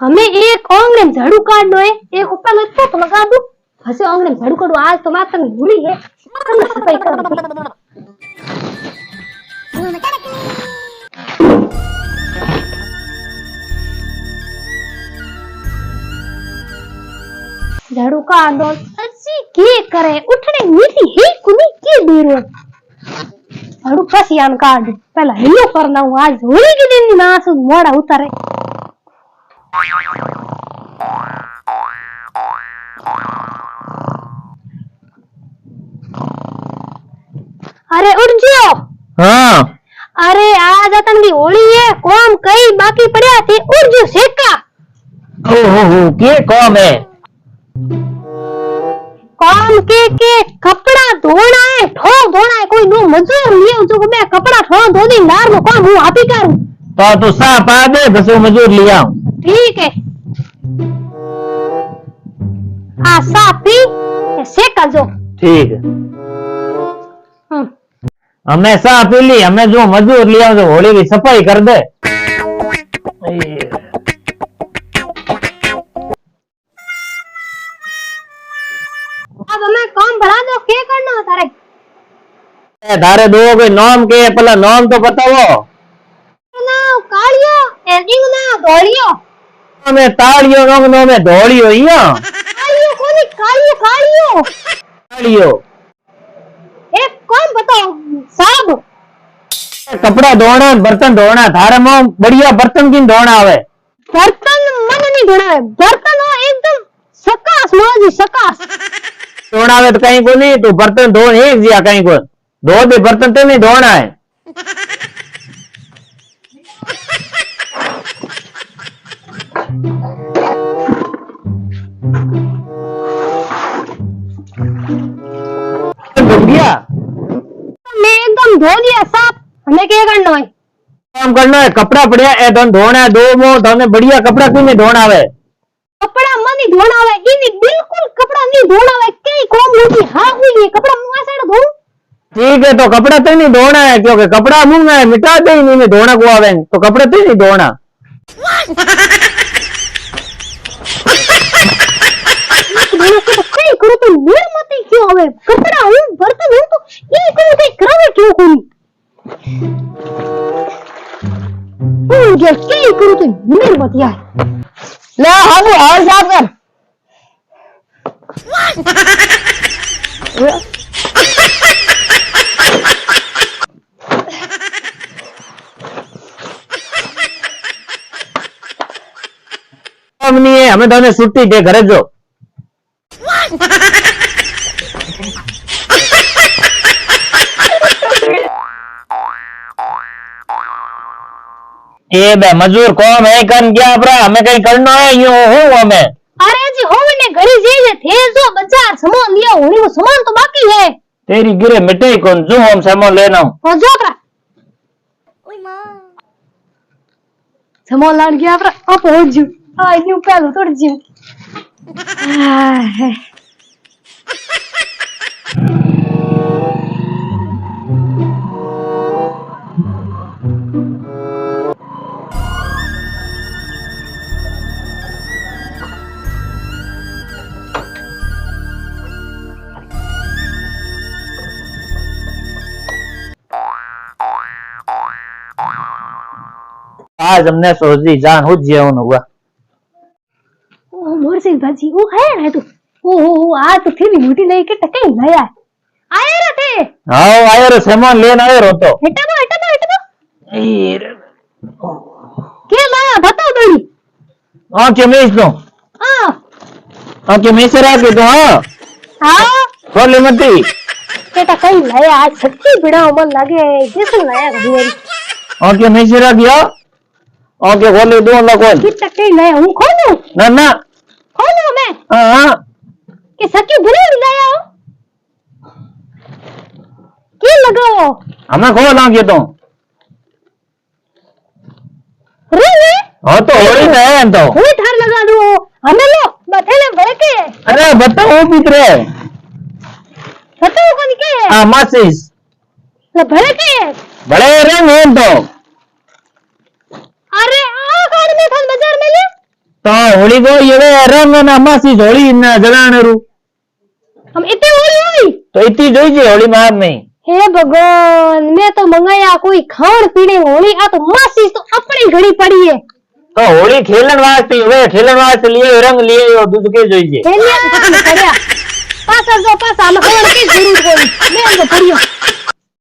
हमें एक आंगने में झाड़ू काटनो है, एक ऊपर तो लगा दूं, हसे आंगने में झाड़ू काटू। आज तो बात तक भूली है, कल सफाई कर। झाड़ू काट दो, अच्छी के करे उठने मीठी ही कुनी के देरो। झाड़ू बस यान काट पहला हिलो करना हूं, आज होली के दिन ना सु मोड़ा उतारे। अरे उठ जियो। हाँ अरे आज अतन की होली है, कौन कई बाकी पड़या थे, उठ जो सेका। ओहो के कौन है? काम के कपड़ा धोना है, ठो धोना है, कोई नो मजूर लियो जो मैं कपड़ा ठो धो दी नार में कौन हूं आप ही करूं। तो सा पा दे बस वो मजूर लिया। ठीक है, हाँ सापी सेका जो। ठीक है, हमें सा पी ली, हमें जो मजूर लिया जो होली की सफाई कर दे। अब हमें काम बढ़ा दो, क्या करना है तारे? तारे दो कोई नाम के पहला नाम तो बताओ। ना कालियो एंडिंग ना धोलियो। हमें तालियो रंग नो में धोलियो इया। कालियो कोनी कालियो कालियो। तालियो एक कौन बताओ साहब? कपड़ा धोना बर्तन धोना, थारे में बढ़िया बर्तन की धोना आवे। बर्तन मन नहीं धोना है, बर्तन हो एकदम सकास माजी सकास धोना आवे तो कहीं को नहीं, तू बर्तन धो एक जिया कहीं को धो दे, बर्तन तो नहीं धोना है। गया मैं एकदम धो दिया साहब, हमें क्या करना है? काम करना है, कपड़ा पड़िया ए धन धोना है, दो मो धोने बढ़िया कपड़ा क्यों नहीं धोना आवे? कपड़ा मन नहीं धोना है, इनी बिल्कुल कपड़ा नहीं धोना है, कई कौन होगी हां हुई कपड़ा मुंह से धो। ठीक है, तो कपड़ा तो नहीं धोना है, क्योंकि कपड़ा मुंह में मिटा दे नहीं में धोना को आवे, तो कपड़ा तो नहीं धोना। कई करो तो मेर मत क्यों आवे, कपड़ा हूं बर्तन हूं तो ये कोई कई करावे क्यों कोनी? ये कई करो तो मेर मत यार। ले हम हाल साफ कर। हम नहीं है, हमें दोनों छुट्टी दे घरे जो। ये बे मजूर कौन है कन क्या अपरा, हमें कहीं करना है यूं हूं हमें। अरे जी हो ने घड़ी जे थे जो बाजार सामान लिया होनी, वो सामान तो बाकी है। तेरी गिरे मिटे कौन जो हम सामान लेना हो जो करा ओए मां सामान लान गया अपरा आप हो जू आ न्यू पहले तोड़ जू। आज हमने सोची जान हो जीवन हुआ। ओ मोर सिंह भाजी वो है तू। ओ आज तो फिर मोटी लेके टके लाया आए रे थे। हां आयो रे सामान लेन आयो रो तो हटा दो के लाया बताओ दड़ी। हां के मैं इसनो हां के मैं सरा के दो। हां खोले मती बेटा कहीं लाया आज सच्ची बिना मन लगे जैसे लाया घड़ी। हां के मैं सरा दिया ओके खोले दो ना कौन कितना कहीं लाया हूं खोलूं ना ना खोलूं मैं। हां कि सच्ची बिना लाया हो के लगाओ हमें खोल आके तो रे हां तो होड़ी है तो हुई ठार लगा दो हमें लो बथेले भरे के। अरे बताओ पितरे बताओ कौन के हां मासिस ले भरे के बड़े रे मैं तो। अरे आ गाड़ी में थान बाजार में ले તો હોળી ગો એવે રંગ અને અમાસી હોળી ના જણાણરું हम इतने होली हुई તો इतनी જોઈ છે હોળી માં નહીં हे भगवान मैं तो मंगाया कोई खाण पीने होली आ तो मासी तो अपनी घड़ी पड़ी है તો હોળી ખેલણ વાસ્તે लिए રંગ लिए दूध के જોઈ છે खेलिया तो खत्म करया पासा जो पासा हम खाण की जरूर कोई मैं तो पड़ियो